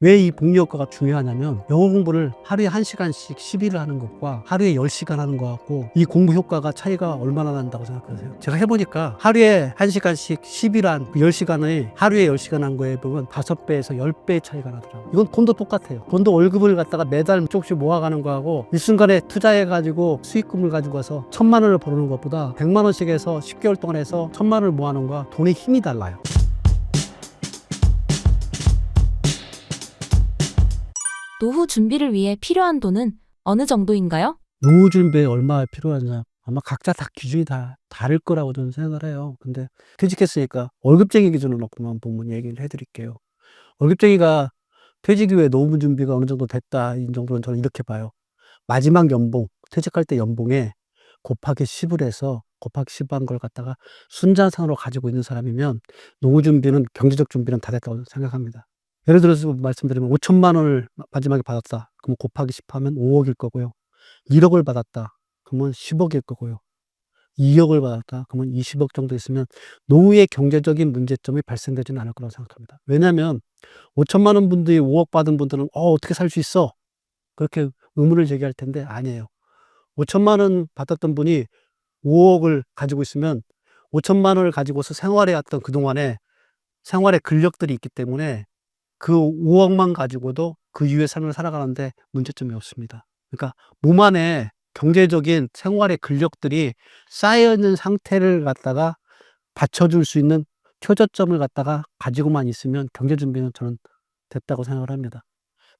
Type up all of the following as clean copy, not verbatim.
왜 이 복리 효과가 중요하냐면 영어 공부를 하루에 1시간씩 10일을 하는 것과 하루에 10시간 하는 것하고 이 공부 효과가 차이가 얼마나 난다고 생각하세요? 제가 해보니까 하루에 1시간씩 10일 한 10시간을 하루에 10시간 한 거에 보면 5배에서 10배의 차이가 나더라고요. 이건 돈도 똑같아요. 돈도 월급을 갖다가 매달 조금씩 모아가는 거하고 일순간에 투자해가지고 수익금을 가지고 와서 1,000만 원을 버는 것보다 100만 원씩 해서 10개월 동안 해서 1,000만 원을 모아놓은 거와 돈의 힘이 달라요. 노후 준비를 위해 필요한 돈은 어느 정도인가요? 노후 준비에 얼마 필요하냐? 아마 각자 다 기준이 다 다를 거라고 저는 생각을 해요. 근데 퇴직했으니까 월급쟁이 기준으로 놓고만 보면 얘기를 해드릴게요. 월급쟁이가 퇴직 이후에 노후 준비가 어느 정도 됐다. 이 정도는 저는 이렇게 봐요. 마지막 연봉, 퇴직할 때 연봉에 곱하기 10을 해서 곱하기 10 한 걸 갖다가 순자산으로 가지고 있는 사람이면 노후 준비는 경제적 준비는 다 됐다고 생각합니다. 예를 들어서 말씀드리면 5천만 원을 마지막에 받았다. 그럼 곱하기 10 하면 5억일 거고요. 1억을 받았다. 그러면 10억일 거고요. 2억을 받았다. 그러면 20억 정도 있으면 노후의 경제적인 문제점이 발생되지는 않을 거라고 생각합니다. 왜냐하면 5천만 원 분들이 5억 받은 분들은 어떻게 살 수 있어? 그렇게 의문을 제기할 텐데 아니에요. 5천만 원 받았던 분이 5억을 가지고 있으면 5천만 원을 가지고서 생활해 왔던 그동안에 생활의 근력들이 있기 때문에 그 5억만 가지고도 그 이후의 삶을 살아가는데 문제점이 없습니다. 그러니까 몸 안에 경제적인 생활의 근력들이 쌓여 있는 상태를 갖다가 받쳐줄 수 있는 표저점을 갖다가 가지고만 있으면 경제 준비는 저는 됐다고 생각을 합니다.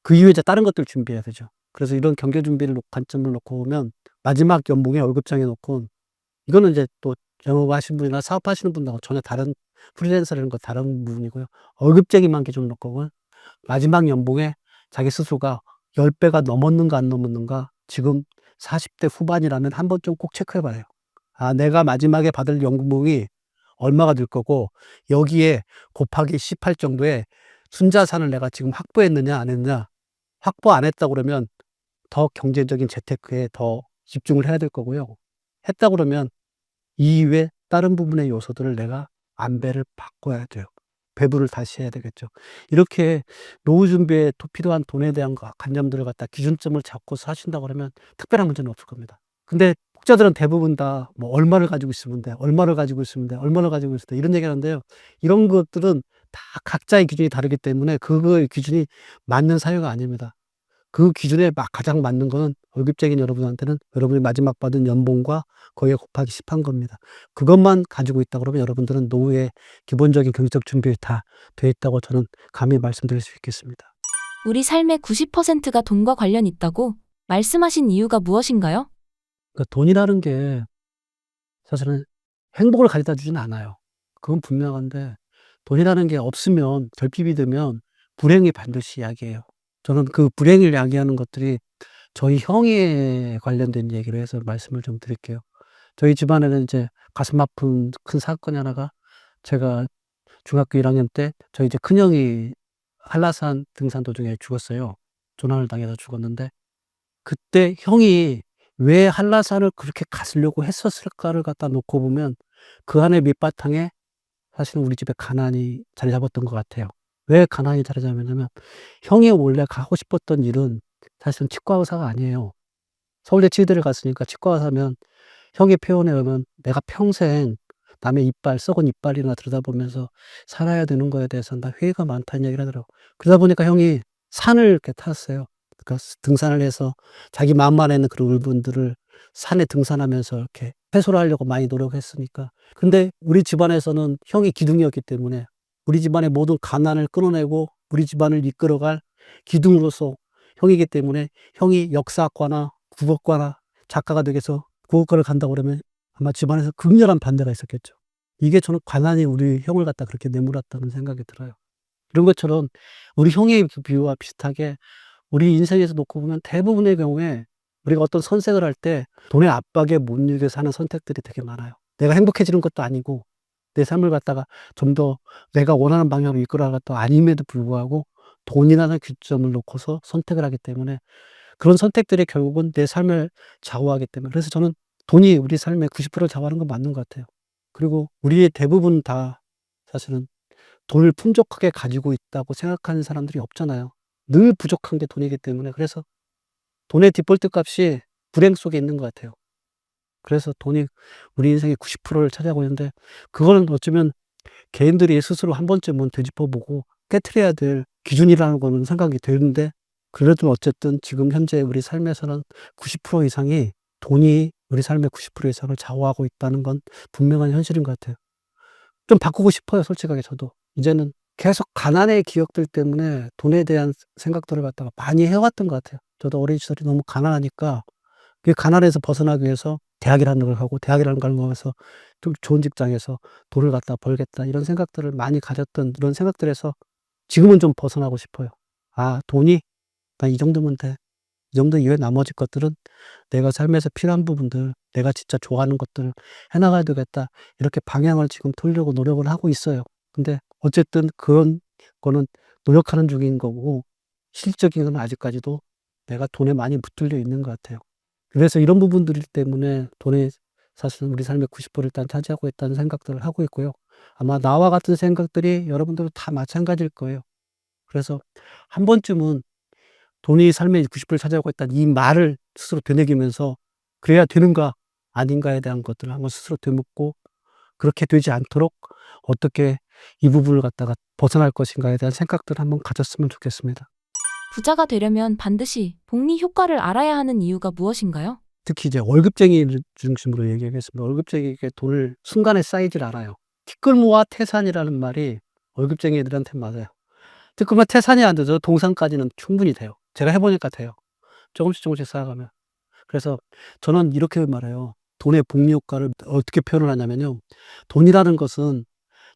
그 이후에 이제 다른 것들을 준비해야 되죠. 그래서 이런 경제 준비를 관점을 놓고 보면 마지막 연봉에 월급장에 놓고 이거는 이제 또 영업하시는 분이나 사업하시는 분하고 전혀 다른 프리랜서라는 거 다른 부분이고요. 월급쟁이만 기준으로 놓고 보면 마지막 연봉에 자기 스스로가 10배가 넘었는가 안 넘었는가 지금 40대 후반이라면 한 번쯤 꼭 체크해 봐요. 아, 내가 마지막에 받을 연봉이 얼마가 될 거고 여기에 곱하기 10할 정도의 순자산을 내가 지금 확보했느냐 안 했느냐. 확보 안 했다 그러면 더 경제적인 재테크에 더 집중을 해야 될 거고요. 했다 그러면 이외에 다른 부분의 요소들을 내가 안배를 바꿔야 돼요. 배분을 다시 해야 되겠죠. 이렇게 노후 준비에 필요한 돈에 대한 관념들을 갖다 기준점을 잡고서 하신다고 그러면 특별한 문제는 없을 겁니다. 근데 혹자들은 대부분 다 뭐 얼마를 가지고 있으면 돼, 얼마를 가지고 있으면 돼, 얼마를 가지고 있으면 돼 이런 얘기 하는데요. 이런 것들은 다 각자의 기준이 다르기 때문에 그거의 기준이 맞는 사유가 아닙니다. 그 기준에 가장 맞는 거는 월급쟁이인 여러분한테는 여러분이 마지막 받은 연봉과 거기에 곱하기 10한 겁니다. 그것만 가지고 있다 그러면 여러분들은 노후에 기본적인 경제적 준비 다 돼 있다고 저는 감히 말씀드릴 수 있겠습니다. 우리 삶의 90%가 돈과 관련 있다고 말씀하신 이유가 무엇인가요? 그러니까 돈이라는 게 사실은 행복을 가져다 주진 않아요. 그건 분명한데 돈이라는 게 없으면 결핍이 되면 불행이 반드시 야기해요. 저는 그 불행을 야기하는 것들이 저희 형에 관련된 얘기를 해서 말씀을 좀 드릴게요. 저희 집안에는 이제 가슴 아픈 큰 사건이 하나가 제가 중학교 1학년 때 저희 이제 큰형이 한라산 등산 도중에 죽었어요. 조난을 당해서 죽었는데 그때 형이 왜 한라산을 그렇게 가시려고 했었을까를 갖다 놓고 보면 그 안에 밑바탕에 사실은 우리 집에 가난이 자리 잡았던 것 같아요. 왜 가난이 자리 잡았냐면 형이 원래 가고 싶었던 일은 사실은 치과 의사가 아니에요. 서울대 치의대를 갔으니까 치과 의사면 형의 표현에 의하면 내가 평생 남의 이빨, 썩은 이빨이나 들여다보면서 살아야 되는 거에 대해서는 나 회의가 많다는 얘기를 하더라고요. 그러다 보니까 형이 산을 이렇게 탔어요. 그러니까 등산을 해서 자기 마음 안에 있는 그런 울분들을 산에 등산하면서 이렇게 해소를 하려고 많이 노력했으니까. 근데 우리 집안에서는 형이 기둥이었기 때문에 우리 집안의 모든 가난을 끊어내고 우리 집안을 이끌어갈 기둥으로서 형이기 때문에 형이 역사학과나 국어과나 작가가 되기 위해서 국어과를 간다고 그러면 아마 집안에서 극렬한 반대가 있었겠죠. 이게 저는 가난이 우리 형을 갖다 그렇게 내몰았다는 생각이 들어요. 이런 것처럼 우리 형의 그 비유와 비슷하게 우리 인생에서 놓고 보면 대부분의 경우에 우리가 어떤 선택을 할 때 돈의 압박에 못 이겨서 하는 선택들이 되게 많아요. 내가 행복해지는 것도 아니고 내 삶을 갖다가 좀 더 내가 원하는 방향으로 이끌어가도 아님에도 불구하고 돈이라는 기점을 놓고서 선택을 하기 때문에 그런 선택들이 결국은 내 삶을 좌우하기 때문에 그래서 저는 돈이 우리 삶의 90%를 좌우하는 건 맞는 것 같아요. 그리고 우리의 대부분 다 사실은 돈을 풍족하게 가지고 있다고 생각하는 사람들이 없잖아요. 늘 부족한 게 돈이기 때문에 그래서 돈의 디폴트 값이 불행 속에 있는 것 같아요. 그래서 돈이 우리 인생의 90%를 차지하고 있는데 그거는 어쩌면 개인들이 스스로 한 번쯤은 되짚어 보고 깨트려야 될 기준이라는 거는 생각이 드는데 그래도 어쨌든 지금 현재 우리 삶에서는 90% 이상이 돈이 우리 삶의 90% 이상을 좌우하고 있다는 건 분명한 현실인 것 같아요. 좀 바꾸고 싶어요 솔직하게 저도. 이제는 계속 가난의 기억들 때문에 돈에 대한 생각들을 갖다가 많이 해 왔던 것 같아요. 저도 어린 시절이 너무 가난하니까 그 가난에서 벗어나기 위해서 대학이라는 걸 하고 대학이라는 걸 하면서 좀 좋은 직장에서 '돈을 갖다 벌겠다.' 이런 생각들을 많이 가졌던 그런 생각들에서 지금은 좀 벗어나고 싶어요. '아 돈이 난 이 정도면 돼. 이 정도 이외에 나머지 것들은 내가 삶에서 필요한 부분들 내가 진짜 좋아하는 것들을 해 나가야 되겠다.' 이렇게 방향을 지금 돌리려고 노력을 하고 있어요. 근데 어쨌든 그런 거는 노력하는 중인 거고 실질적인 건 아직까지도 내가 돈에 많이 붙들려 있는 것 같아요. 그래서 이런 부분들 때문에 돈이 사실은 우리 삶의 90%를 일단 차지하고 있다는 생각들을 하고 있고요. 아마 나와 같은 생각들이 여러분들도 다 마찬가지일 거예요. 그래서 한 번쯤은 돈이 삶의 90%를 차지하고 있다는 이 말을 스스로 되새기면서 '그래야 되는가 아닌가.'에 대한 것들을 한번 스스로 되묻고 그렇게 되지 않도록 어떻게 이 부분을 갖다가 벗어날 것인가에 대한 생각들을 한번 가졌으면 좋겠습니다. 부자가 되려면 반드시 복리 효과를 알아야 하는 이유가 무엇인가요? 특히 이제 월급쟁이를 중심으로 얘기하겠습니다. 월급쟁이에게 돈을 순간에 쌓이질 않아요. 티끌모아 태산이라는 말이 월급쟁이들한테는 맞아요. 티끌모아 태산이 안 되죠. 동산까지는 충분히 돼요. 제가 해 보니까 돼요. 조금씩 조금씩 쌓아가면. 그래서 저는 이렇게 말해요. 돈의 복리 효과를 어떻게 표현을 하냐면요. 돈이라는 것은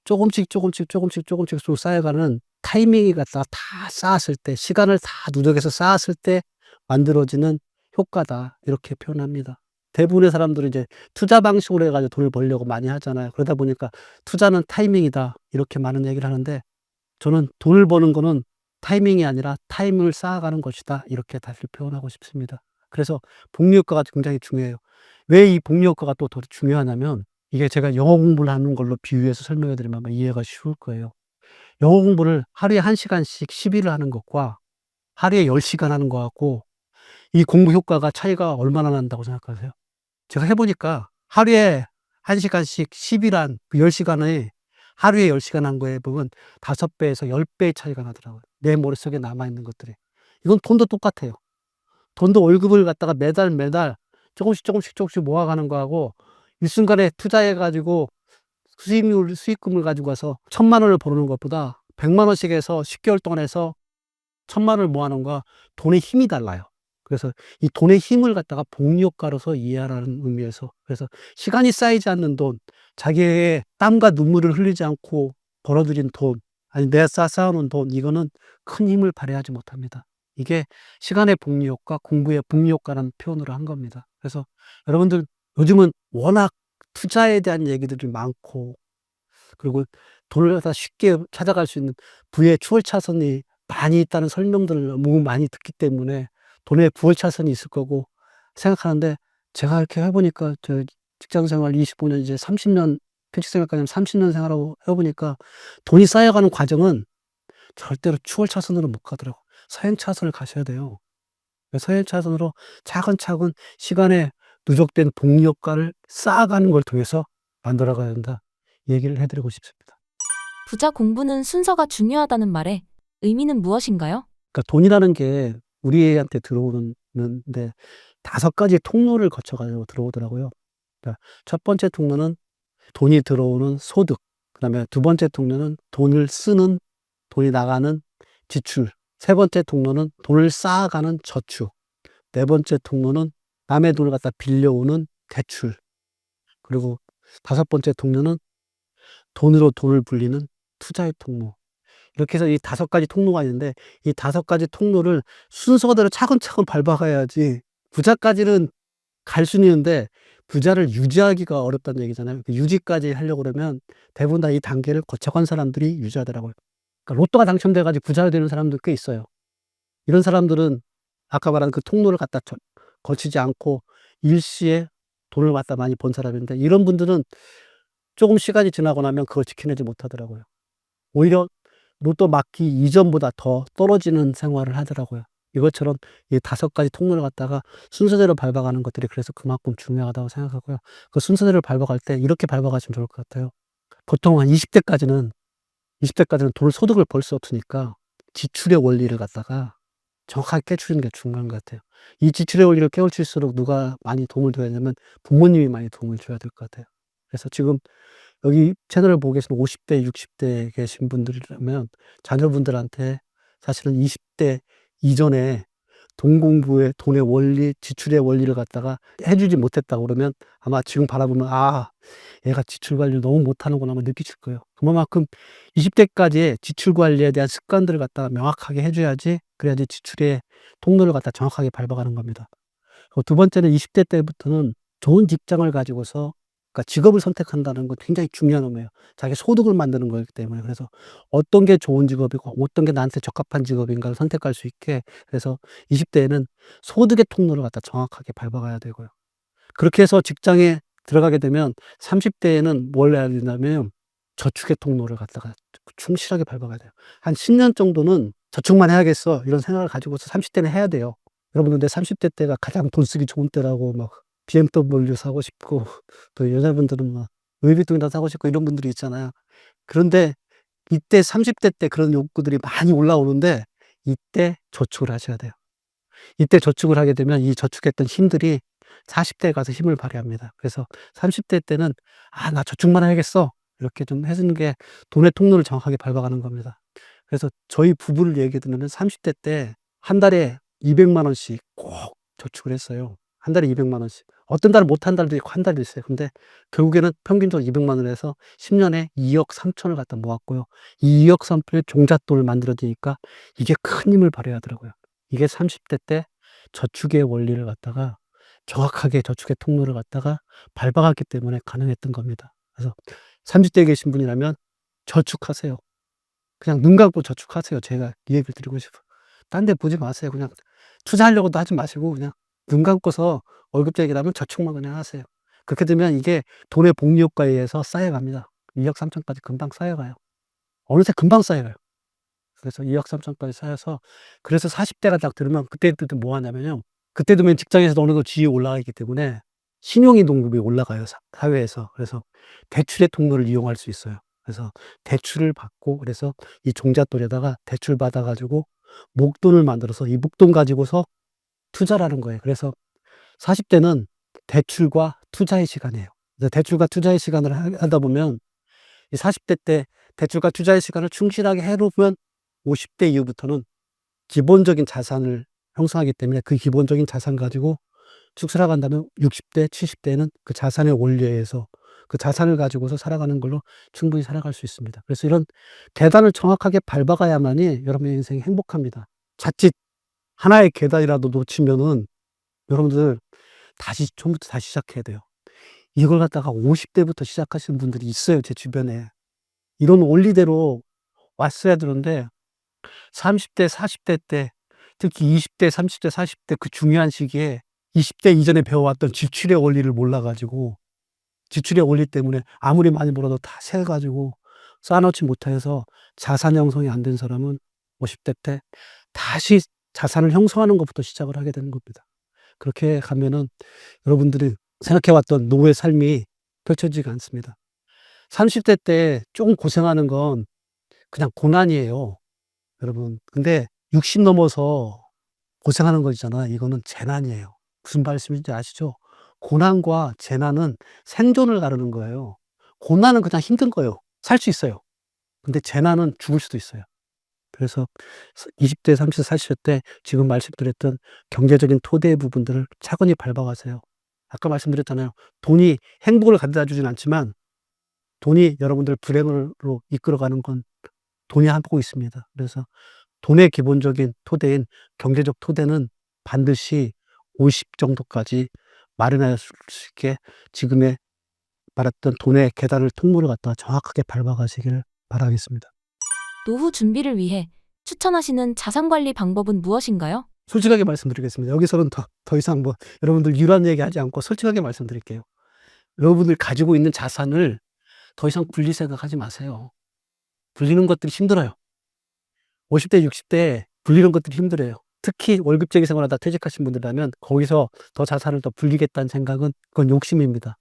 조금씩, 조금씩, 조금씩, 조금씩 쭉 쌓여가는 타이밍이 갖다가 다 쌓았을 때 시간을 다 누적해서 쌓았을 때 만들어지는 효과다. 이렇게 표현합니다. 대부분의 사람들은 이제 투자 방식으로 해 가지고 돈을 벌려고 많이 하잖아요. 그러다 보니까 "투자는 타이밍이다." 이렇게 많은 얘기를 하는데 저는 "돈을 버는 거는 타이밍이 아니라 타임을 쌓아가는 것이다." 이렇게 다시 표현하고 싶습니다. 그래서 복리 효과가 굉장히 중요해요. 왜 이 복리 효과가 또 더 중요하냐면 이게 제가 영어 공부를 하는 걸로 비유해서 설명해 드리면 아마 이해가 쉬울 거예요. 영어 공부를 하루에 1 시간씩 10 일을 하는 것과 하루에 10 시간 하는 거하고 이 공부 효과가 차이가 얼마나 난다고 생각하세요? 제가 해 보니까 하루에 1 시간씩 10 일한 그 10 시간의 하루에 10 시간 한 거에 보면 5 배에서 10 배의 차이가 나더라고요, 내 머릿속에 남아 있는 것들이. 이건 돈도 똑같아요. 돈도 월급을 갖다가 매달, 매달 조금씩, 조금씩, 조금씩 모아가는 거하고 일순간에 투자해 가지고 수익금을 가지고 와서 1,000,000 원을 벌어오는 것보다 1,000,000 원씩 해서 10 개월 동안 해서 1,000,000 원을 모아 놓은 거와 돈의 힘이 달라요. 그래서 이 돈의 힘을 갖다가 복리 효과로서 이해하라는 의미에서 그래서 시간이 쌓이지 않는 돈, 자기의 땀과 눈물을 흘리지 않고 벌어들인 돈, 아니 내가 쌓아 놓은 돈 이거는 큰 힘을 발휘하지 못합니다. 이게 시간의 복리 효과, 공부의 복리 효과라는 표현으로 한 겁니다. 그래서 여러분들 요즘은 워낙 투자에 대한 얘기들이 많고 그리고 돈을 갖다 쉽게 찾아갈 수 있는 부의 추월차선이 많이 있다는 설명들을 너무 많이 듣기 때문에 돈의 부월차선이 있을 거고 생각하는데 제가 이렇게 해 보니까 저 직장 생활 25년 이제 30년 퇴직 생활까지 하면 30년 생활하고 해 보니까 돈이 쌓여가는 과정은 절대로 추월차선으로 못 가더라고요. 서행차선을 가셔야 돼요. 그 서행차선으로 차근차근 시간의 누적된 복리 효과를 쌓아가는 걸 통해서 만들어 가야 된다. 얘기를 해 드리고 싶습니다. 부자 공부는 순서가 중요하다는 말에 의미는 무엇인가요? 그러니까 돈이라는 게 우리한테 들어오는 데 5 가지 통로를 거쳐 가지고 들어오더라고요. 그러니까 첫 번째 통로는 돈이 들어오는 소득, 그다음에 두 번째 통로는 돈을 쓰는 돈이 나가는 지출, 세 번째 통로는 돈을 쌓아가는 저축, 네 번째 통로는 남의 돈을 갖다 빌려오는 대출, 그리고 다섯 번째 통로는 돈으로 돈을 불리는 투자의 통로. 이렇게 해서 이 5 가지 통로가 있는데 이 5 가지 통로를 순서대로 차근차근 밟아가야지 부자까지는 갈 수는 있는데 부자를 유지하기가 어렵다는 얘기잖아요. 그 유지까지 하려고 그러면 대부분 다 이 단계를 거쳐간 사람들이 유지하더라고요. 그러니까 로또가 당첨돼 가지고 부자가 되는 사람도 꽤 있어요. 이런 사람들은 아까 말한 그 통로를 갖다 거치지 않고 일시에 돈을 갖다 많이 번 사람인데 이런 분들은 쪼금 시간이 지나고 나면 그걸 지켜내지 못하더라고요. 오히려 로또 맞기 이전보다 더 떨어지는 생활을 하더라고요. 이것처럼 이 5가지 통로를 갖다가 순서대로 밟아가는 것들이 그래서 그만큼 중요하다고 생각하고요. 그 순서대로 밟아갈 때 이렇게 밟아가시면 좋을 것 같아요. 보통 한 20대까지는 돈을 소득을 벌 수 없으니까 지출의 원리를 갖다가 정확하게 깨주는 게 중요한 것 같아요. 이 지출의 원리를 깨우칠수록 누가 많이 도움을 줘야 되냐면 부모님이 많이 도움을 줘야 될 것 같아요. 그래서 지금 여기 채널을 보고 계신 50대, 60대에 계신 분들이라면 자녀분들한테 사실은 20대 이전에 돈 공부의 돈의 원리, 지출의 원리를 갖다가 해 주지 못했다고 그러면 아마 지금 바라보면 '아 얘가 지출 관리를 너무 못하는구나.' 아마 느끼실 거예요. 그만큼 20대까지의 지출 관리에 대한 습관들을 갖다가 명확하게 해 줘야지 그래야지 지출의 통로를 갖다 정확하게 밟아가는 겁니다. 두 번째는 20대 때부터는 좋은 직장을 가지고서 그러니까 직업을 선택한다는 건 굉장히 중요한 의미예요. 자기 소득을 만드는 거기 때문에. 그래서 어떤 게 좋은 직업이고 어떤 게 나한테 적합한 직업인가를 선택할 수 있게 그래서 20대에는 소득의 통로를 갖다 정확하게 밟아가야 되고요. 그렇게 해서 직장에 들어가게 되면 30대에는 뭘 해야 되냐면 저축의 통로를 갖다가 충실하게 밟아가야 돼요. 한 10년 정도는 '저축만 해야겠어.' 이런 생각을 가지고서 30대는 해야 돼요. 여러분 근데 30대 때가 가장 돈 쓰기 좋은 때라고 막 BMW 사고 싶고 또 여자분들은 막 루이비통이나 사고 싶고 이런 분들이 있잖아요. 그런데 이때 30대 때 그런 욕구들이 많이 올라오는데 이때 저축을 하셔야 돼요. 이때 저축을 하게 되면 이 저축했던 힘들이 40대에 가서 힘을 발휘합니다. 그래서 30대 때는 '아 나 저축만 해야겠어.' 이렇게 좀 해 주는 게 돈의 통로를 정확하게 밟아가는 겁니다. 그래서 저희 부부를 얘기 들으면 30대 때 한 달에 200만 원씩 꼭 저축을 했어요. 한 달에 200만 원씩. 어떤 달은 못 한 달도 있고 한 달도 있어요. 근데 결국에는 평균적으로 200만 원을 해서 10 년에 2억 3천을 갖다 모았고요. 이 2억 3천의 종잣돈을 만들어지니까 이게 큰 힘을 발휘하더라고요. 이게 30대 때 저축의 원리를 갖다가 정확하게 저축의 통로를 갖다가 밟아갔기 때문에 가능했던 겁니다. 그래서 30대에 계신 분이라면 저축하세요. 그냥 눈 감고 저축하세요. 제가 이 얘기를 드리고 싶어요. 딴 데 보지 마세요. 그냥 투자하려고도 하지 마시고 그냥 눈 감고서 월급쟁이 라면 저축만 그냥 하세요. 그렇게 되면 이게 돈의 복리 효과에 의해서 쌓여갑니다. 2억 3천까지 금방 쌓여가요. 어느새 금방 쌓여요. 그래서 2억 3천까지 쌓여서 그래서 40대가 딱 들으면 그때부터 뭐 하냐면요. 그때 되면 직장에서도 어느 정도 지위에 올라가 있기 때문에 신용이동급이 올라가요, 사회에서. 그래서 대출의 통로를 이용할 수 있어요. 그래서 대출을 받고 그래서 이 종잣돈에다가 대출 받아 가지고 목돈을 만들어서 이 목돈 가지고서 투자를 하는 거예요. 그래서 40대는 대출과 투자의 시간이에요. 그래서 대출과 투자의 시간을 하다 보면 이 40대 때 대출과 투자의 시간을 충실하게 해 놓으면 50대 이후부터는 기본적인 자산을 형성하기 때문에 그 기본적인 자산 가지고 쭉 살아간다면 60대, 70대에는 그 자산의 원리에 의해서 그 자산을 가지고서 살아가는 걸로 충분히 살아갈 수 있습니다. 그래서 이런 계단을 정확하게 밟아가야만이 여러분의 인생이 행복합니다. 자칫 하나의 계단이라도 놓치면은 여러분들 다시 처음부터 다시 시작해야 돼요. 이걸 갖다가 50대부터 시작하시는 분들이 있어요, 제 주변에. 이런 원리대로 왔어야 되는데 30대, 40대 때 특히 20대, 30대, 40대 그 중요한 시기에 20대 이전에 배워왔던 지출의 원리를 몰라 가지고 지출의 원리 때문에 아무리 많이 벌어도 다 새 가지고 쌓아 놓지 못해서 자산 형성이 안 된 사람은 50대 때 다시 자산을 형성하는 것부터 시작을 하게 되는 겁니다. 그렇게 가면은 여러분들이 생각해 왔던 노후의 삶이 펼쳐지지가 않습니다. 30대 때 좀 고생하는 건 그냥 고난이에요, 여러분. 근데 60 넘어서 고생하는 거 있잖아요. 이거는 재난이에요. 무슨 말씀인지 아시죠? 고난과 재난은 생존을 가르는 거예요. 고난은 그냥 힘든 거예요. 살 수 있어요. 근데 재난은 죽을 수도 있어요. 그래서 20대, 30대, 40대 때 지금 말씀드렸던 경제적인 토대의 부분들을 차근히 밟아가세요. 아까 말씀드렸잖아요. 돈이 행복을 가져다 주진 않지만 돈이 여러분들 불행으로 이끌어가는 건 돈이 하고 있습니다. 그래서 돈의 기본적인 토대인 경제적 토대는 반드시 50 정도까지 마련할 수 있게 지금의 말했던 돈의 계단을 통로를 갖다가 정확하게 밟아 가시기를 바라겠습니다. 노후 준비를 위해 추천하시는 자산 관리 방법은 무엇인가요? 솔직하게 말씀드리겠습니다. 여기서는 더 이상 뭐 여러분들 유란 얘기하지 않고 솔직하게 말씀드릴게요. 여러분들 가지고 있는 자산을 더 이상 굴릴 생각하지 마세요. 굴리는 것들이 힘들어요. 50대, 60대에 불리는 것들이 힘들어요. 특히 월급쟁이 생활하다 퇴직하신 분들이라면 거기서 더 자산을 더 불리겠다는 생각은 그건 욕심입니다.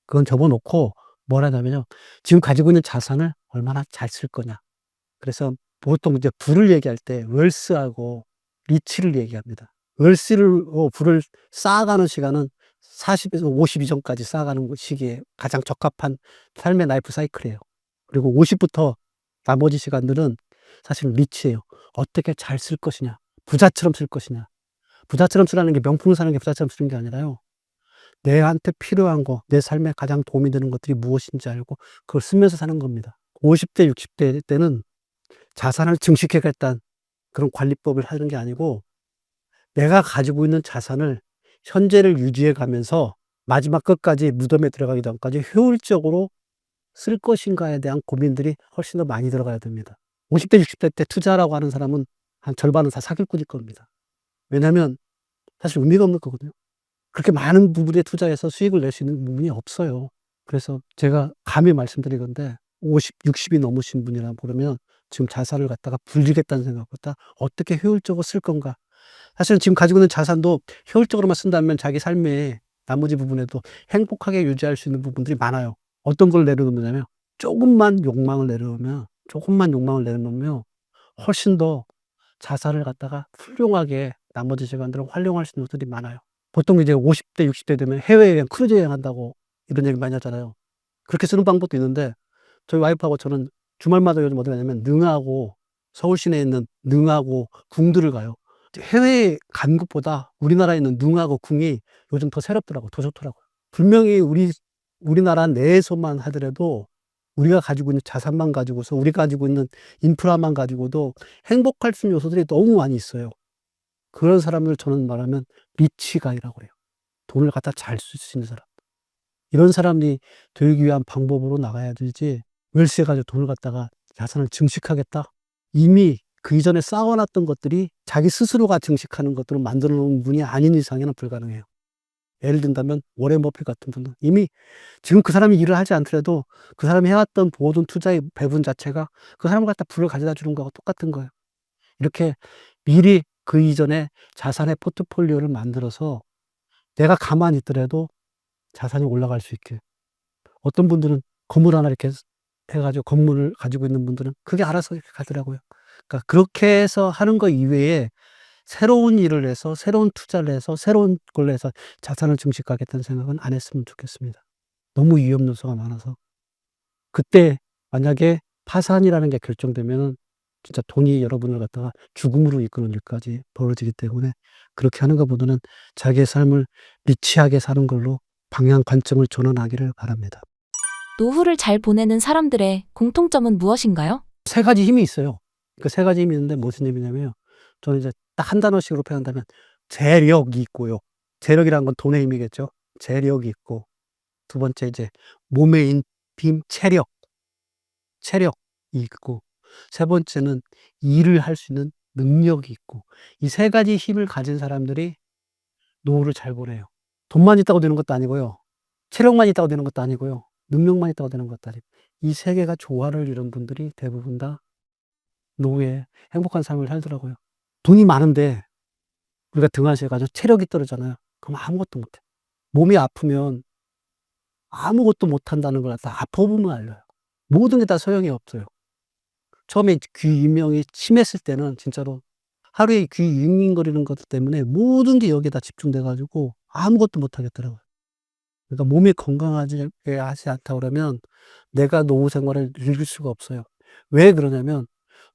그건 접어놓고 뭘 하냐면요. 지금 가지고 있는 자산을 얼마나 잘 쓸 거냐. 그래서 보통 이제 부를 얘기할 때 웰스하고 리치를 얘기합니다. 웰스를 부를 쌓아가는 시간은 40에서 50 이전까지 쌓아가는 시기에 가장 적합한 삶의 라이프 사이클이에요. 그리고 50부터 나머지 시간들은 사실 리치예요. 어떻게 잘 쓸 것이냐. 부자처럼 쓸 것이냐. 부자처럼 쓰라는 게 명품을 사는 게 부자처럼 쓰는 게 아니라요. 내한테 필요한 거, 내 삶에 가장 도움이 되는 것들이 무엇인지 알고 그걸 쓰면서 사는 겁니다. 50대, 60대 때는 자산을 증식해야겠다는 그런 관리법을 하는 게 아니고 내가 가지고 있는 자산을 현재를 유지해 가면서 마지막 끝까지 무덤에 들어가기 전까지 효율적으로 쓸 것인가에 대한 고민들이 훨씬 더 많이 들어가야 됩니다. 50대, 60대 때 투자라고 하는 사람은 한 절반은 다 사기꾼일 겁니다. 왜냐하면 사실 의미가 없는 거거든요. 그렇게 많은 부분에 투자해서 수익을 낼 수 있는 부분이 없어요. 그래서 제가 감히 말씀드리건데 50, 60이 넘으신 분이라 그러면 지금 자산을 갖다가 불리겠다는 생각보다 어떻게 효율적으로 쓸 건가. 사실은 지금 가지고 있는 자산도 효율적으로만 쓴다면 자기 삶의 나머지 부분에도 행복하게 유지할 수 있는 부분들이 많아요. 어떤 걸 내려놓느냐면 조금만 욕망을 내려놓으면 훨씬 더 자산을 갖다가 훌륭하게 나머지 시간들을 활용할 수 있는 것들이 많아요. 보통 이제 50대, 60대 되면 해외여행, 크루즈 여행한다고 이런 얘기 많이 하잖아요. 그렇게 쓰는 방법도 있는데 저희 와이프하고 저는 주말마다 요즘 어디 가냐면 능하고 서울 시내에 있는 능하고 궁들을 가요. 해외에 간 것보다 우리나라에 있는 능하고 궁이 요즘 더 새롭더라고요. 더 좋더라고요. 분명히 우리나라 내에서만 하더라도 우리가 가지고 있는 자산만 가지고서 우리가 가지고 있는 인프라만 가지고도 행복할 수 있는 요소들이 너무 많이 있어요. 그런 사람을 저는 말하면 리치 가이라고 그래요. 돈을 갖다 잘 쓸 수 있는 사람. 이런 사람이 되기 위한 방법으로 나가야 되지 웰스해 가지고 돈을 갖다가 자산을 증식하겠다? 이미 그 이전에 쌓아놨던 것들이 자기 스스로가 증식하는 것들을 만들어 놓은 분이 아닌 이상에는 불가능해요. 예를 든다면 워렌 버핏 같은 분은 이미 지금 그 사람이 일을 하지 않더라도 그 사람이 해왔던 모든 투자의 배분 자체가 그 사람을 갖다 부를 가져다 주는 거하고 똑같은 거예요. 이렇게 미리 그 이전에 자산의 포트폴리오를 만들어서 내가 가만히 있더라도 자산이 올라갈 수 있게. 어떤 분들은 건물 하나 이렇게 해가지고 건물을 가지고 있는 분들은 그게 알아서 이렇게 가더라고요. 그러니까 그렇게 해서 하는 거 이외에 새로운 일을 해서 새로운 투자를 해서 새로운 걸로 해서 자산을 증식하겠다는 생각은 안 했으면 좋겠습니다. 너무 위험 요소가 많아서. 그때 만약에 파산이라는 게 결정되면은 진짜 돈이 여러분을 갖다가 죽음으로 이끄는 일까지 벌어지기 때문에 그렇게 하는 것보다는 자기의 삶을 리치하게 사는 걸로 방향 관점을 전환하기를 바랍니다. 노후를 잘 보내는 사람들의 공통점은 무엇인가요? 세 가지 힘이 있어요. 그 세 가지 힘이 있는데 무슨 힘이냐면요. 저는 이제 딱 한 단어씩으로 표현한다면 재력이 있고요. 재력이라는 건 돈의 힘이겠죠. 재력이 있고 두 번째 이제 몸의 힘, 체력이 있고 세 번째는 일을 할 수 있는 능력이 있고 이 세 가지 힘을 가진 사람들이 노후를 잘 보내요. 돈만 있다고 되는 것도 아니고요. 체력만 있다고 되는 것도 아니고요. 능력만 있다고 되는 것도 아니고 이 세 개가 조화를 이룬 분들이 대부분 다 노후에 행복한 삶을 살더라고요. 돈이 많은데 우리가 등한시해 가지고 체력이 떨어지잖아요. 그럼 아무것도 못해. 몸이 아프면 아무것도 못한다는 걸 다 아파보면 알려요. 모든 게 다 소용이 없어요. 처음에 귀 이명이 심했을 때는 진짜로 하루에 귀 윙윙거리는 것 때문에 모든 게 여기에 다 집중돼 가지고 아무것도 못 하겠더라고요. 그러니까 몸이 건강하지 하지 않다 그러면 내가 노후 생활을 즐길 수가 없어요. 왜 그러냐면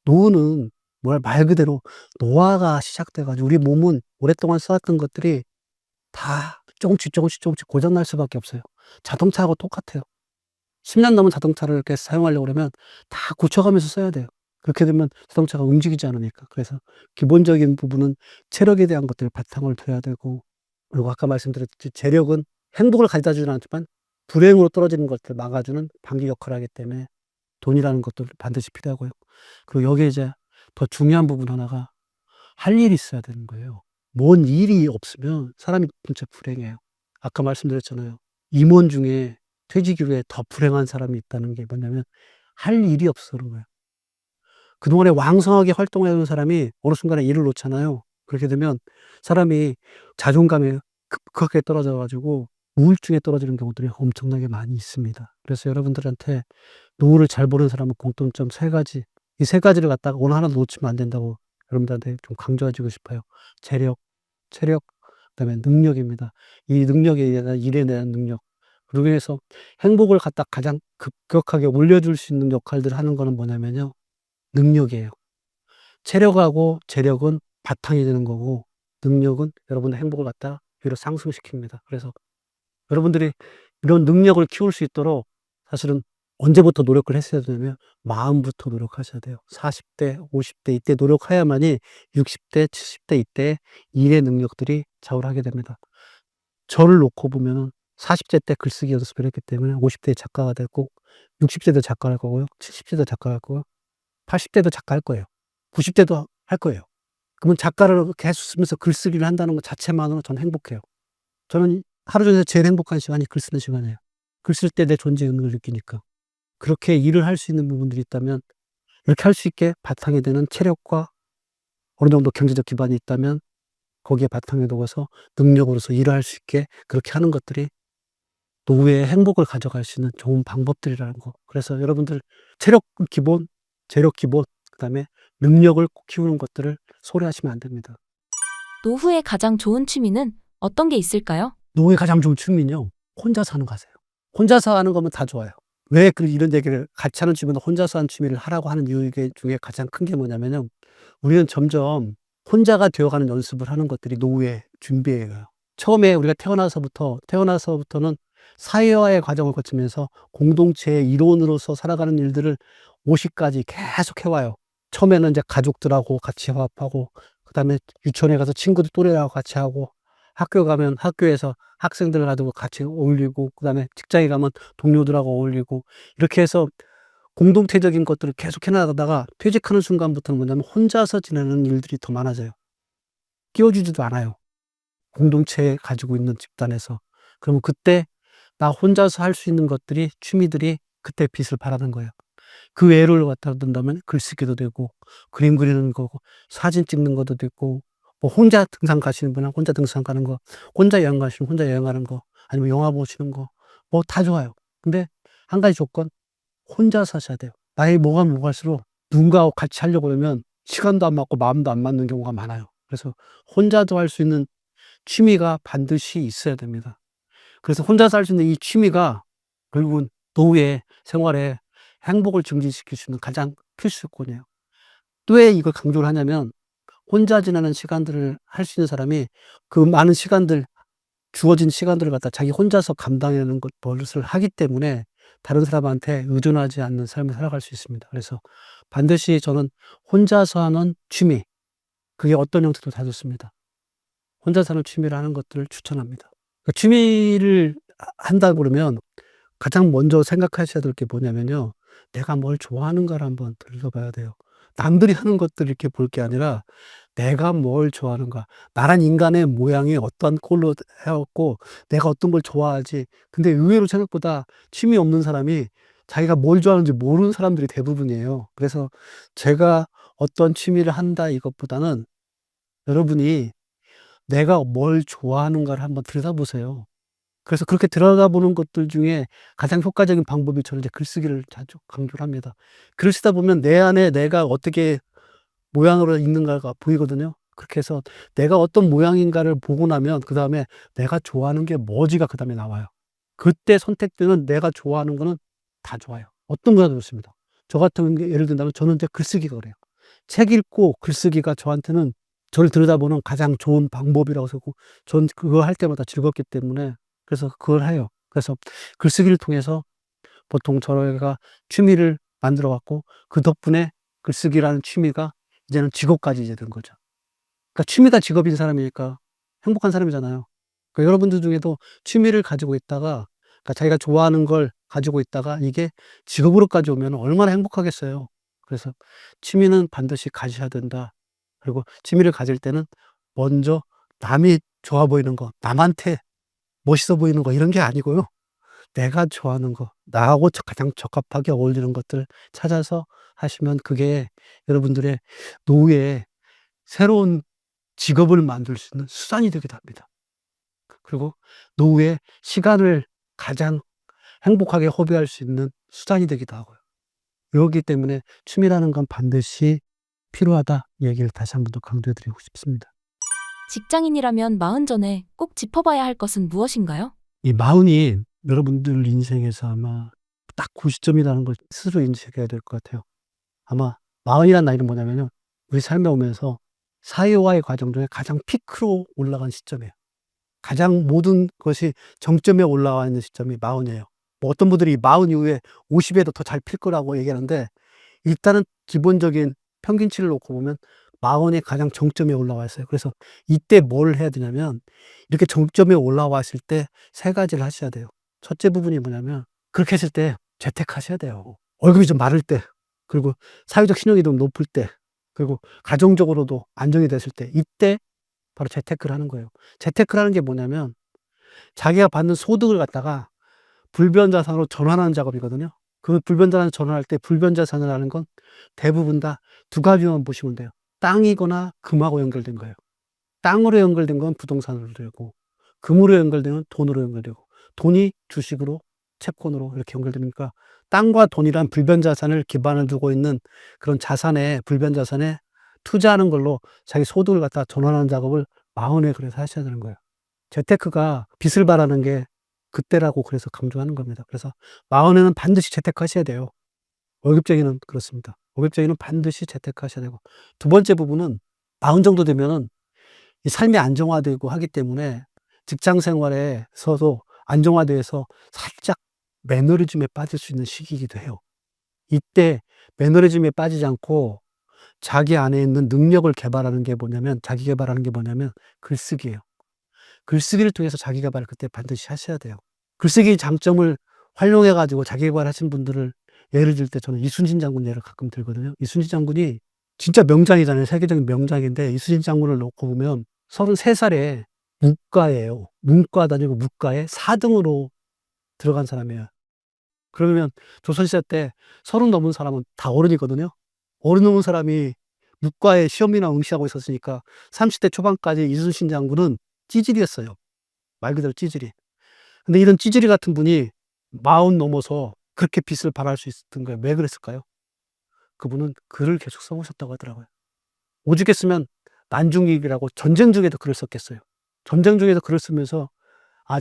노후는 말 그대로 노화가 시작돼 가지고 우리 몸은 오랫동안 써왔던 것들이 다 조금씩 고장 날 수밖에 없어요. 자동차하고 똑같아요. 10년 넘은 자동차를 이렇게 사용하려고 그러면 다 고쳐가면서 써야 돼요. 그렇게 되면 자동차가 움직이지 않으니까. 그래서 기본적인 부분은 체력에 대한 것들을 바탕을 둬야 되고 그리고 아까 말씀드렸듯이 재력은 행복을 가져다 주지는 않지만 불행으로 떨어지는 것들을 막아주는 방지 역할을 하기 때문에 돈이라는 것도 반드시 필요하고요. 그리고 여기에 이제 더 중요한 부분 하나가 할 일이 있어야 되는 거예요. 뭔 일이 없으면 사람이 진짜 불행해요. 아까 말씀드렸잖아요. 임원 중에 퇴직 이후에 더 불행한 사람이 있다는 게 뭐냐면 할 일이 없어서 그런 거예요. 그동안에 왕성하게 활동해 온 사람이 어느 순간에 일을 놓잖아요. 그렇게 되면 사람이 자존감이 급하게 떨어져 가지고 우울증에 떨어지는 경우들이 엄청나게 많이 있습니다. 그래서 여러분들한테 노후를 잘 보는 사람은 공통점 3가지, 이 3가지를 갖다가 오늘 하나도 놓치면 안 된다고 여러분들한테 좀 강조해 주고 싶어요. 재력, 체력, 그다음에 능력입니다. 이 능력에 의한 일에 대한 능력. 그러기 위해서 행복을 갖다 가장 급격하게 올려줄 수 있는 역할들을 하는 거는 뭐냐면요, 능력이에요. 체력하고 재력은 바탕이 되는 거고, 능력은 여러분의 행복을 갖다 오히려 상승시킵니다. 그래서 여러분들이 이런 능력을 키울 수 있도록 사실은 언제부터 노력을 했어야 되냐면 마음부터 노력하셔야 돼요. 40 대, 50대 이때 노력해야만이 60 대, 70대 이때 일의 능력들이 좌우하게 됩니다. 저를 놓고 보면은 40대 때 글쓰기 연습을 했기 때문에 50 대에 작가가 됐고, 60 대도 작가할 거고요. 70 대도 작가할 거고요. 80 대도 작가할 거예요. 90 대도 할 거예요. 그러면 작가를 계속 쓰면서 글쓰기를 한다는 것 자체만으로 저는 행복해요. 저는 하루 중에 제일 행복한 시간이 글 쓰는 시간이에요. 글 쓸 때 내 존재 의미를 느끼니까. 그렇게 일을 할 수 있는 부분들이 있다면, 이렇게 할 수 있게 바탕이 되는 체력과 어느 정도 경제적 기반이 있다면 거기에 바탕에 두어서 능력으로서 일을 할 수 있게 그렇게 하는 것들이 노후의 행복을 가져갈 수 있는 좋은 방법들이라는 거. 그래서 여러분들 체력 기본, 재력 기본, 그다음에 능력을 꼭 키우는 것들을 소홀히하시면 안 됩니다. 노후에 가장 좋은 취미는 어떤 게 있을까요? 노후에 가장 좋은 취미는요, 혼자서 하는 거세요. 혼자서 하는 거면 다 좋아요. 왜 이런 얘기를 같이 하는 취미보다 혼자서 하는 취미를 하라고 하는 이유 중에 가장 큰 게 뭐냐면요, 우리는 점점 혼자가 되어가는 연습을 하는 것들이 노후의 준비예요. 처음에 우리가 태어나서부터는 사회화의 과정을 거치면서 공동체의 일원으로서 살아가는 일들을 50 까지 계속 해 와요. 처음에는 이제 가족들하고 같이 화합하고, 그다음에 유치원에 가서 친구들 또래하고 같이 하고, 학교 가면 학교에서 학생들 가지고 같이 어울리고, 그다음에 직장에 가면 동료들하고 어울리고, 이렇게 해서 공동체적인 것들을 계속 해 나가다가 퇴직하는 순간부터는 뭐냐면 혼자서 지내는 일들이 더 많아져요. 끼워주지도 않아요, 공동체 가지고 있는 집단에서. 그러면 그때 나 혼자서 할 수 있는 것들이, 취미들이 그때 빛을 발하는 거예요. 그 외로를 갖다 둔다면 글쓰기도 되고, 그림 그리는 거고, 사진 찍는 것도 되고, 뭐 혼자 등산 가시는 분은 혼자 등산 가는 거, 혼자 여행 가시면 혼자 여행하는 거, 아니면 영화 보시는 거, 뭐 다 좋아요. 근데 한 가지 조건, 혼자서 하셔야 돼요. 나이 먹을수록 누군가하고 같이 하려고 그러면 시간도 안 맞고 마음도 안 맞는 경우가 많아요. 그래서 혼자도 할 수 있는 취미가 반드시 있어야 됩니다. 그래서 혼자서 할 수 있는 이 취미가 결국은 노후의 생활에 행복을 증진시킬 수 있는 가장 필수 요건이에요. 또 왜 이걸 강조를 하냐면, 혼자 지내는 시간들을 할 수 있는 사람이 그 많은 시간들, 주어진 시간들을 갖다 자기 혼자서 감당하는 것을 하기 때문에 다른 사람한테 의존하지 않는 삶을 살아갈 수 있습니다. 그래서 반드시 저는 혼자서 하는 취미, 그게 어떤 형태도 다 좋습니다. 혼자 사는 취미를 하는 것들을 추천합니다. 취미를 한다 그러면 가장 먼저 생각하셔야 될 게 뭐냐면요, 내가 뭘 좋아하는가를 한번 들여다봐야 돼요. 남들이 하는 것들을 이렇게 볼 게 아니라 내가 뭘 좋아하는가. 나란 인간의 모양이 어떠한 꼴로 해 갖고 내가 어떤 걸 좋아하지. 근데 의외로 생각보다 취미 없는 사람이 자기가 뭘 좋아하는지 모르는 사람들이 대부분이에요. 그래서 제가 어떤 취미를 한다 이것보다는 여러분이 내가 뭘 좋아하는가를 한번 들여다보세요. 그래서 그렇게 들여다보는 것들 중에 가장 효과적인 방법이, 저는 이제 글쓰기를 자주 강조를 합니다. 글을 쓰다 보면 내 안에 내가 어떻게 모양으로 있는가가 보이거든요. 그렇게 해서 내가 어떤 모양인가를 보고 나면 그다음에 '내가 좋아하는 게 뭐지?'가 그다음에 나와요. 그때 선택되는 내가 좋아하는 거는 다 좋아요. 어떤 거나 좋습니다. 저 같은 게 예를 든다면 저는 이제 글쓰기가 그래요. 책 읽고 글쓰기가 저한테는 저를 들여다보는 가장 좋은 방법이라고 생각하고, 전 그거 할 때마다 즐겁기 때문에 그래서 그걸 해요. 그래서 글쓰기를 통해서 보통 저희가 취미를 만들어 갖고, 그 덕분에 글쓰기라는 취미가 이제는 직업까지 이제 된 거죠. 그러니까 취미가 직업인 사람이니까 행복한 사람이잖아요. 그러니까 여러분들 중에도 취미를 가지고 있다가, 그러니까 자기가 좋아하는 걸 가지고 있다가 이게 직업으로까지 오면 얼마나 행복하겠어요. 그래서 취미는 반드시 가지셔야 된다. 그리고 취미를 가질 때는 먼저 남이 좋아 보이는 거, 남한테 멋있어 보이는 거 이런 게 아니고요, 내가 좋아하는 거, 나하고 가장 적합하게 어울리는 것들 찾아서 하시면 그게 여러분들의 노후에 새로운 직업을 만들 수 있는 수단이 되기도 합니다. 그리고 노후에 시간을 가장 행복하게 허비할 수 있는 수단이 되기도 하고요. 그렇기 때문에 취미라는 건 반드시 필요하다 얘기를 다시 한 번 더 강조해 드리고 싶습니다. 직장인이라면 마흔 전에 꼭 짚어봐야 할 것은 무엇인가요? 이 마흔이 여러분들 인생에서 아마 딱 그 시점이라는 걸 스스로 인식해야 될 것 같아요. 아마 마흔이라는 나이는 뭐냐면요, 우리 삶에 오면서 사회와의 과정 중에 가장 피크로 올라간 시점이에요. 가장 모든 것이 정점에 올라와 있는 시점이 마흔이에요. 뭐 어떤 분들이 마흔 이후에 50에도 더 잘 필 거라고 얘기하는데, 일단은 기본적인 평균치를 놓고 보면 마흔이 가장 정점에 올라와 있어요. 그래서 이때 뭘 해야 되냐면, 이렇게 정점에 올라왔을 때 세 가지를 하셔야 돼요. 첫째 부분이 뭐냐면, 그렇게 했을 때 재테크하셔야 돼요. 월급이 좀 마를 때, 그리고 사회적 신용이 좀 높을 때, 그리고 가정적으로도 안정이 됐을 때, 이때 바로 재테크를 하는 거예요. 재테크라는 게 뭐냐면, 자기가 받는 소득을 갖다가 불변자산으로 전환하는 작업이거든요. 그 불변자산을 전환할 때 불변자산을 하는 건 대부분 다 두 가지만 보시면 돼요. 땅이거나 금하고 연결된 거예요. 땅으로 연결된 건 부동산으로 되고, 금으로 연결된 건 돈으로 연결되고, 돈이 주식으로, 채권으로 이렇게 연결되니까, 땅과 돈이란 불변자산을 기반을 두고 있는 그런 자산에, 불변자산에 투자하는 걸로 자기 소득을 갖다 전환하는 작업을 마흔에 그래서 하셔야 되는 거예요. 재테크가 빚을 바라는 게 그때라고 그래서 강조하는 겁니다. 그래서 마흔에는 반드시 재테크하셔야 돼요. 월급쟁이는 그렇습니다. 월급쟁이는 반드시 재테크하셔야 되고, 두 번째 부분은 마흔 정도 되면은 이 삶이 안정화되고 하기 때문에 직장 생활에서도 안정화돼서 살짝 매너리즘에 빠질 수 있는 시기이기도 해요. 이때 매너리즘에 빠지지 않고 자기 안에 있는 능력을 개발하는 게 뭐냐면, 자기 개발하는 게 뭐냐면 글쓰기예요. 글쓰기를 통해서 자기 개발을 그때 반드시 하셔야 돼요. 글쓰기 장점을 활용해 가지고 자기 개발하신 분들을 예를 들 때 저는 이순신 장군 예를 가끔 들거든요. 이순신 장군이 진짜 명장이잖아요. 세계적인 명장인데, 이순신 장군을 놓고 보면 33 살에 문과예요. 문과 다니고 문과에 4등으로 들어간 사람이에요. 그러면 조선시대 때 30 넘은 사람은 다 어른이거든요. 어른 넘은 사람이 문과에 시험이나 응시하고 있었으니까 30대 초반까지 이순신 장군은 찌질이었어요. 말 그대로 찌질이. 근데 이런 찌질이 같은 분이 40 넘어서 그렇게 빛을 발할 수 있었던 거예요. 왜 그랬을까요? 그분은 글을 계속 써 오셨다고 하더라고요. 오죽했으면 난중일기라고 전쟁 중에도 글을 썼겠어요. 전쟁 중에도 글을 쓰면서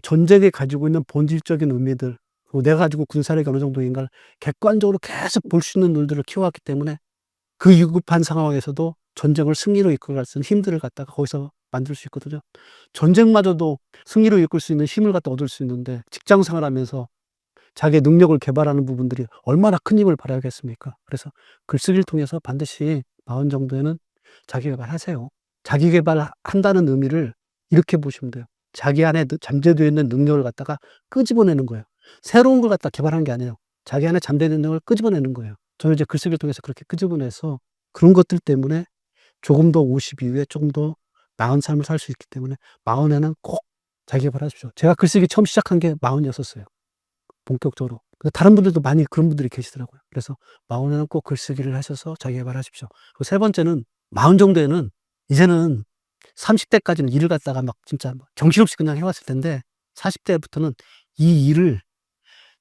전쟁이 가지고 있는 본질적인 의미들, 그리고 내가 가지고 군사력이 어느 정도인가를 객관적으로 계속 볼 수 있는 눈들을 키워왔기 때문에 그 위급한 상황에서도 전쟁을 승리로 이끌어갈 수 있는 힘들을 갖다가 거기서 만들 수 있거든요. 전쟁마저도 승리로 이끌 수 있는 힘을 갖다 얻을 수 있는데, 직장 생활하면서 자기의 능력을 개발하는 부분들이 얼마나 큰 힘을 발휘하겠습니까? 그래서 글쓰기를 통해서 반드시 마흔 정도에는 자기 개발하세요. 자기 개발한다는 의미를 이렇게 보시면 돼요. 자기 안에 잠재되어 있는 능력을 갖다가 끄집어내는 거예요. 새로운 걸 갖다 개발하는 게 아니에요. 자기 안에 잠재되어 있는 능력을 끄집어내는 거예요. 저는 이제 글쓰기를 통해서 그렇게 끄집어내서 그런 것들 때문에 조금 더 50 이후에 조금 더 나은 삶을 살 수 있기 때문에 마흔에는 꼭 자기 개발하십시오. 제가 글쓰기 처음 시작한 게 46이었어요. 본격적으로. 다른 분들도 많이 그런 분들이 계시더라고요. 그래서 마흔에는 꼭 글쓰기를 하셔서 자기 개발하십시오. 그리고 세 번째는 마흔 정도에는 이제는 30대까지는 일을 갖다가 막 진짜 정신없이 그냥 해왔을 텐데, 40대부터는 이 일을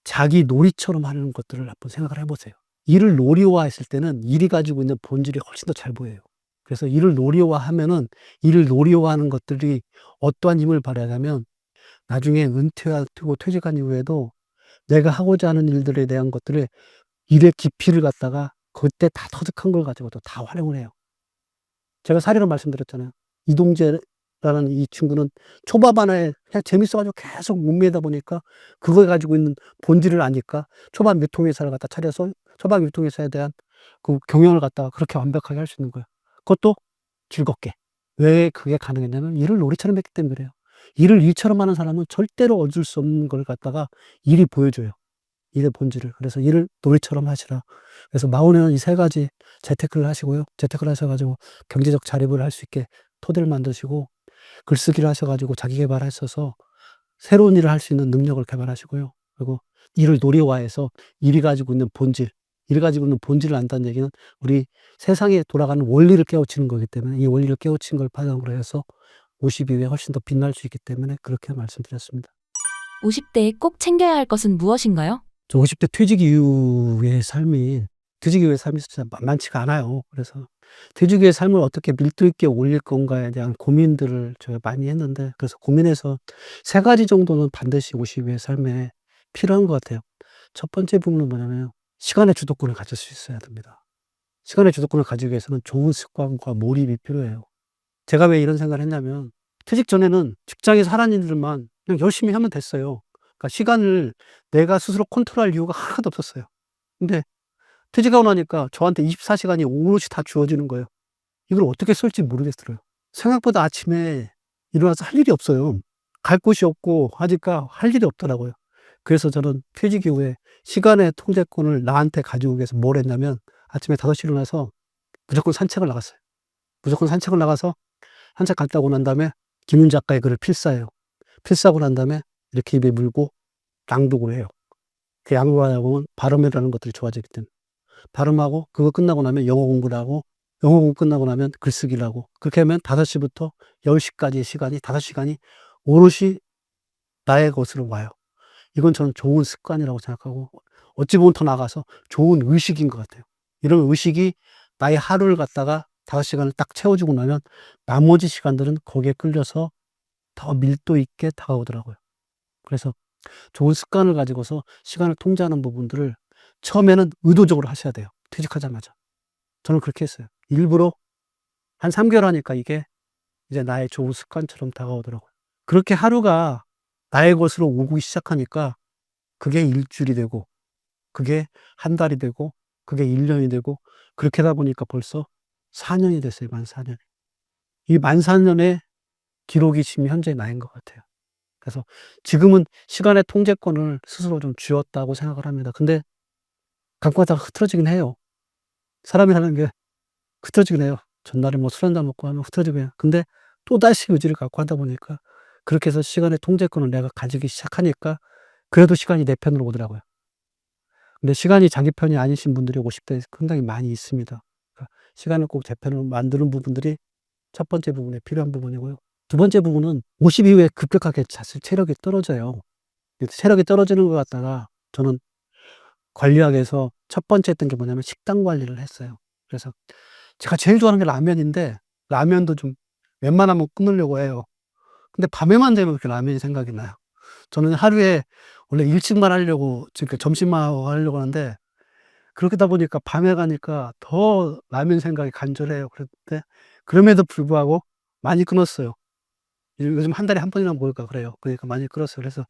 자기 놀이처럼 하는 것들을 한번 생각을 해보세요. 일을 놀이화했을 때는 일이 가지고 있는 본질이 훨씬 더 잘 보여요. 그래서 일을 놀이화하면은, 일을 놀이화하는 것들이 어떠한 힘을 발휘하냐면, 나중에 은퇴하고 퇴직한 이후에도 내가 하고자 하는 일들에 대한 것들을, 일의 깊이를 갖다가 그때 다 터득한 걸 가지고도 다 활용을 해요. 제가 사례로 말씀드렸잖아요. 이동재라는 이 친구는 초반에 그냥 재밌어 가지고 계속 문매다 보니까 그거에 가지고 있는 본질을 아니까 초반 유통회사를 갖다 차려서 초반 유통회사에 대한 그 경영을 갖다가 그렇게 완벽하게 할 수 있는 거예요. 그것도 즐겁게. 왜 그게 가능했냐면 일을 놀이처럼 했기 때문에 그래요. 일을 일처럼 하는 사람은 절대로 얻을 수 없는 걸 갖다가 일이 보여줘요. 일의 본질을. 그래서 일을 놀이처럼 하시라. 그래서 마흔에는 이 세 가지 재테크를 하시고요. 재테크를 하셔 가지고 경제적 자립을 할 수 있게 토대를 만드시고, 글쓰기를 하셔 가지고 자기 계발하셔서 새로운 일을 할 수 있는 능력을 개발하시고요. 그리고 일을 놀이화해서 일이 가지고 있는 본질, 일 가지고는 본질을 안다는 얘기는 우리 세상에 돌아가는 원리를 깨우치는 거기 때문에 이 원리를 깨우친 걸 바탕으로 해서 50 이후에 훨씬 더 빛날 수 있기 때문에 그렇게 말씀드렸습니다. 50대에 꼭 챙겨야 할 것은 무엇인가요? 저 50대 퇴직 이후의 삶이 진짜 만만치가 않아요. 그래서 퇴직 이후의 삶을 어떻게 밀도 있게 올릴 건가에 대한 고민들을 제가 많이 했는데, 그래서 고민해서 3가지 정도는 반드시 50 이후의 삶에 필요한 것 같아요. 첫 번째 부분은 뭐냐면 시간의 주도권을 가질 수 있어야 됩니다. 시간의 주도권을 가지기 위해서는 좋은 습관과 몰입이 필요해요. 제가 왜 이런 생각을 했냐면 퇴직 전에는 직장에서 하라는 일들만 그냥 열심히 하면 됐어요. 그러니까 시간을 내가 스스로 컨트롤할 이유가 하나도 없었어요. 근데 퇴직하고 나니까 저한테 24시간이 오롯이 다 주어지는 거예요. 이걸 어떻게 쓸지 모르겠더라고요. 생각보다 아침에 일어나서 할 일이 없어요. 갈 곳이 없고 하니까 할 일이 없더라고요. 그래서 저는 퇴직 이후에 시간의 통제권을 나한테 가지고 위해서 뭘 했냐면 아침에 5시에 일어나서 무조건 산책을 나갔어요. 무조건 산책을 나가서 산책 갔다 오고 난 다음에 김윤 작가의 글을 필사해요. 필사하고 난 다음에 이렇게 입에 물고 낭독을 해요. 그 낭독하다 보면 발음이라는 것들이 좋아지기 때문에. 발음하고 그거 끝나고 나면 영어 공부를 하고 영어 공부 끝나고 나면 글쓰기를 하고 그렇게 하면 5시부터 10시까지의 시간이 5시간이 오롯이 나의 것으로 와요. 이건 저는 좋은 습관이라고 생각하고 어찌 보면 더 나아가서 좋은 의식인 것 같아요. 이런 의식이 나의 하루를 갖다가 5시간을 딱 채워주고 나면 나머지 시간들은 거기에 끌려서 더 밀도 있게 다가오더라고요. 그래서 좋은 습관을 가지고서 시간을 통제하는 부분들을 처음에는 의도적으로 하셔야 돼요. 퇴직하자마자. 저는 그렇게 했어요. 일부러 한 3개월 하니까 이게 이제 나의 좋은 습관처럼 다가오더라고요. 그렇게 하루가 나의 것으로 오기 시작하니까 그게 일주일이 되고 그게 한 달이 되고 그게 1년이 되고 그렇게 하다 보니까 벌써 4년이 됐어요. 만 4년. 이 만 4년의 기록이 지금 현재 나인 것 같아요. 그래서 지금은 시간의 통제권을 스스로 좀 쥐었다고 생각을 합니다. 근데 가끔 가다가 흐트러지긴 해요. 사람이라는 게 흐트러지긴 해요. 전날에 뭐 술 한잔 먹고 하면 흐트러지긴 해요. 근데 또다시 의지를 갖고 하다 보니까 그렇게 해서 시간의 통제권을 내가 가지기 시작하니까 그래도 시간이 내 편으로 오더라고요. 근데 시간이 자기 편이 아니신 분들이 50대에 상당히 많이 있습니다. 그러니까 시간을 꼭 제 편으로 만드는 부분들이 첫 번째 부분에 필요한 부분이고요. 두 번째 부분은 50 이후에 급격하게 사실 체력이 떨어져요. 체력이 떨어지는 것 같다가 저는 관리하기 위해서 첫 번째 했던 게 뭐냐면 식단 관리를 했어요. 그래서 제가 제일 좋아하는 게 라면인데 라면도 좀 웬만하면 끊으려고 해요. 근데 밤에만 되면 그렇게 라면이 생각이 나요. 저는 하루에 원래 일찍만 하려고 그러니까 점심만 하려고 하는데 그러다 보니까 밤에 가니까 더 라면 생각이 간절해요. 그런데 그럼에도 불구하고 많이 끊었어요. 요즘 한 달에 한 번이나 먹을까 그래요. 그러니까 많이 끊었어요. 그래서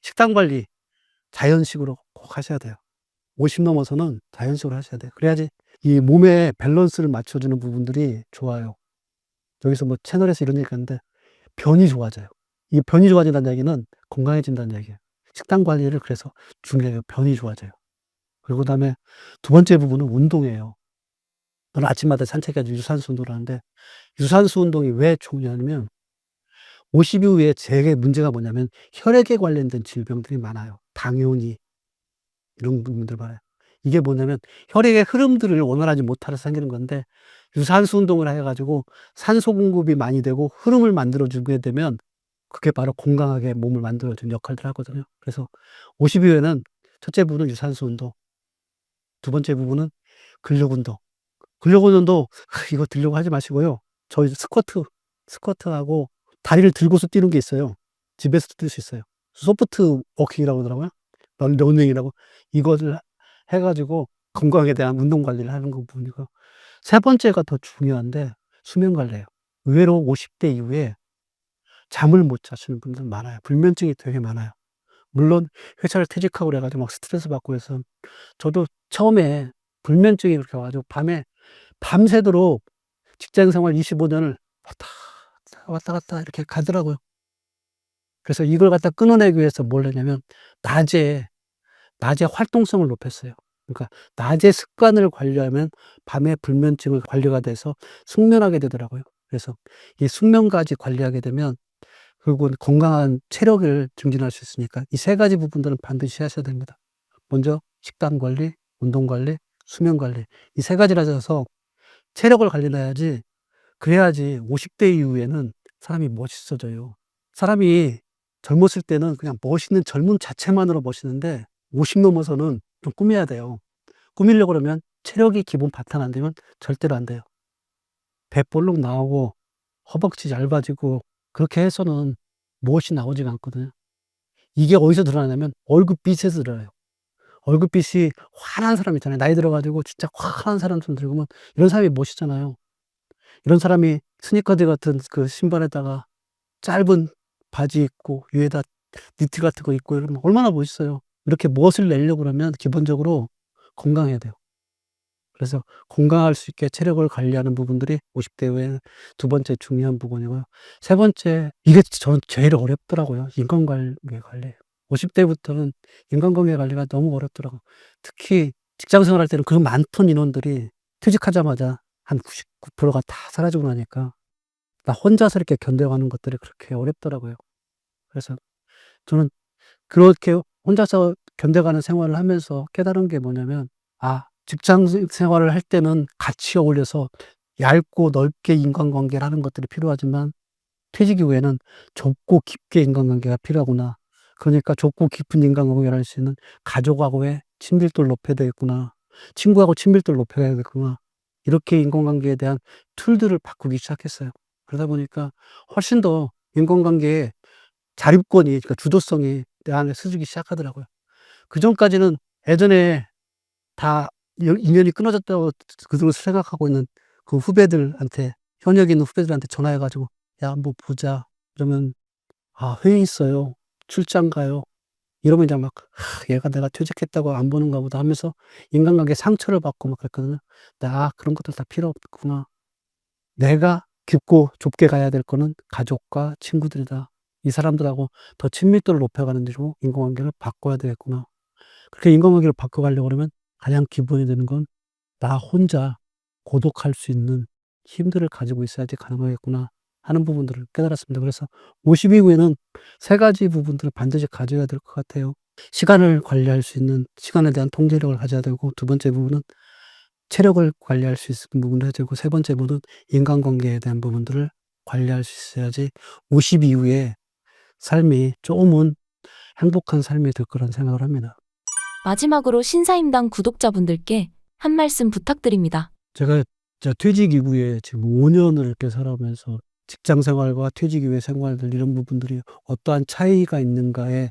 식단 관리 자연식으로 꼭 하셔야 돼요. 50 넘어서는 자연식으로 하셔야 돼요. 그래야지 이 몸의 밸런스를 맞춰주는 부분들이 좋아요. 여기서 뭐 채널에서 이런 얘기 하는데 변이 좋아져요. 이 변이 좋아진다는 얘기는 건강해진다는 얘기예요. 식단 관리를 그래서 중요해요. 변이 좋아져요. 그리고 그다음에 두 번째 부분은 운동이에요. 저는 아침마다 산책해서 유산소 운동을 하는데 유산소 운동이 왜 좋냐면 50 이후에 제게 문제가 뭐냐면 혈액에 관련된 질병들이 많아요. 당뇨니 이런 부분들 많아요. 이게 뭐냐면 혈액의 흐름들을 원활하지 못해서 생기는 건데 유산소 운동을 해 가지고 산소 공급이 많이 되고 흐름을 만들어 주게 되면 그게 바로 건강하게 몸을 만들어 주는 역할들을 하거든요. 그래서 50 이후에는 첫째 부분은 유산소 운동, 두 번째 부분은 근력 운동. 근력 운동도 이거 들려고 하지 마시고요. 저희 스쿼트하고 다리를 들고서 뛰는 게 있어요. 집에서도 뛸 수 있어요. 소프트 워킹이라고 그러더라고요. 러닝이라고. 이거를 해 가지고 건강에 대한 운동 관리를 하는 거 부분이고 세 번째가 더 중요한데 수면 관리예요. 의외로 50대 이후에 잠을 못 자시는 분들 많아요. 불면증이 되게 많아요. 물론 회사를 퇴직하고 그래 가지고 막 스트레스 받고 해서 저도 처음에 불면증이 그렇게 와 가지고 밤새도록 직장 생활 25 년을 왔다 갔다 이렇게 가더라고요. 그래서 이걸 갖다 끊어내기 위해서 뭘 했냐면 낮에 활동성을 높였어요. 그러니까 낮에 습관을 관리하면 밤에 불면증을 관리가 돼서 숙면하게 되더라고요. 그래서 이 숙면까지 관리하게 되면 결국은 건강한 체력을 증진할 수 있으니까 이 3가지 부분들은 반드시 하셔야 됩니다. 먼저 식단 관리, 운동 관리, 수면 관리. 이 세 가지라서 체력을 관리해야지, 그래야지 50대 이후에는 사람이 멋있어져요. 사람이 젊었을 때는 그냥 멋있는 젊음 자체만으로 멋있는데 50 넘어서는 좀 꾸며야 돼요. 꾸미려고 그러면 체력이 기본 바탕 안 되면 절대로 안 돼요. 배 볼록 나오고 허벅지 얇아지고 그렇게 해서는 무엇이 나오지가 않거든요. 이게 어디서 드러나냐면 얼굴빛에서 드러나요. 얼굴빛이 환한 사람 있잖아요. 나이 들어 가지고 진짜 환한 사람 손 들고 면 이런 사람이 멋있잖아요. 이런 사람이 스니커즈 같은 그 신발에다가 짧은 바지 입고 위에다 니트 같은 거 입고 이러면 얼마나 멋있어요. 이렇게 멋을 내려고 그러면 기본적으로 건강해야 돼요. 그래서 건강할 수 있게 체력을 관리하는 부분들이 50대 이후에는 두 번째 중요한 부분이고요. 세 번째, 이게 저는 제일 어렵더라고요. 인간관계 관리. 50 대부터는 인간관계 관리가 너무 어렵더라고요. 특히 직장 생활할 때는 그 많던 인원들이 퇴직하자마자 한 99%가 다 사라지고 나니까 나 혼자서 이렇게 견뎌가는 것들이 그렇게 어렵더라고요. 그래서 저는 그렇게 혼자서 견뎌가는 생활을 하면서 깨달은 게 뭐냐면, 직장 생활을 할 때는 같이 어울려서 얇고 넓게 인간관계를 하는 것들이 필요하지만 퇴직 이후에는 좁고 깊게 인간관계가 필요하구나. 그러니까 좁고 깊은 인간관계를 할 수 있는 가족하고의 친밀도를 높여야 되겠구나. 친구하고 친밀도를 높여야 되겠구나. 이렇게 인간관계에 대한 툴들을 바꾸기 시작했어요. 그러다 보니까 훨씬 더 인간관계에 자립권이, 그러니까 주도성이 내 안에 스르기 시작하더라고요. 그전까지는 예전에 다 인연이 끊어졌다고 그들을 생각하고 있는 그 후배들한테, 현역에 있는 후배들한테 전화해 가지고 "야 뭐 보자." 그러면 회의 있어요. 출장 가요." 이러면 이제 막 '얘가 내가 퇴직했다고 안 보는가 보다.' 하면서 인간관계에 상처를 받고 막 그랬거든요. 근데 그런 것들 다 필요 없구나. 내가 깊고 좁게 가야 될 거는 가족과 친구들이다. 이 사람들하고 더 친밀도를 높여가는 데로 인간관계를 바꿔야 되겠구나. 그렇게 인간관계를 바꿔가려고 그러면 가장 기본이 되는 건 나 혼자 고독할 수 있는 힘들을 가지고 있어야지 가능하겠구나 하는 부분들을 깨달았습니다. 그래서 50 이후에는 세 가지 부분들을 반드시 가져야 될 것 같아요. 시간을 관리할 수 있는, 시간에 대한 통제력을 가져야 되고, 두 번째 부분은 체력을 관리할 수 있는 부분을 해야 되고, 세 번째 부분은 인간관계에 대한 부분들을 관리할 수 있어야지 50 이후에 삶이 조금은 행복한 삶이 될 거라는 생각을 합니다. 마지막으로 신사임당 구독자분들께 한 말씀 부탁드립니다. 제가 퇴직 이후에 지금 5 년을 이렇게 살아오면서 직장 생활과 퇴직 이후의 생활들, 이런 부분들이 어떠한 차이가 있는가에,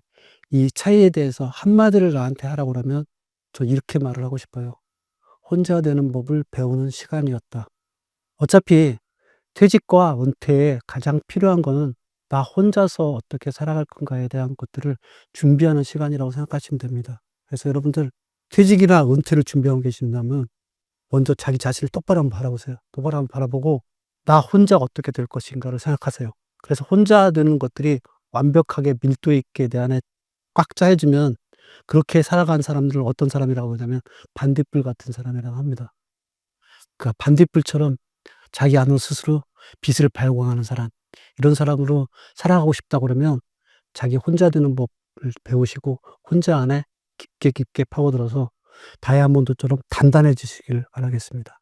이 차이에 대해서 한마디를 나한테 하라고 그러면 저 이렇게 말을 하고 싶어요. "혼자 되는 법을 배우는 시간이었다." 어차피 퇴직과 은퇴에 가장 필요한 거는 나 혼자서 어떻게 살아갈 건가에 대한 것들을 준비하는 시간이라고 생각하시면 됩니다. 그래서 여러분들, 퇴직이나 은퇴를 준비하고 계신다면 먼저 자기 자신을 똑바로 한번 바라보세요. 똑바로 한번 바라보고 '나 혼자 어떻게 될 것인가.'를 생각하세요. 그래서 혼자 되는 것들이 완벽하게 밀도 있게 내 안에 꽉 짜여지면, 그렇게 살아간 사람들을 어떤 사람이라고 하냐면 반딧불 같은 사람이라고 합니다. 그러니까 반딧불처럼 자기 안으로 스스로 빛을 발광하는 사람, 이런 사람으로 살아가고 싶다고 그러면 자기 혼자 되는 법을 배우시고 혼자 안에 깊게 깊게 파고들어서 다이아몬드처럼 단단해지시길 바라겠습니다.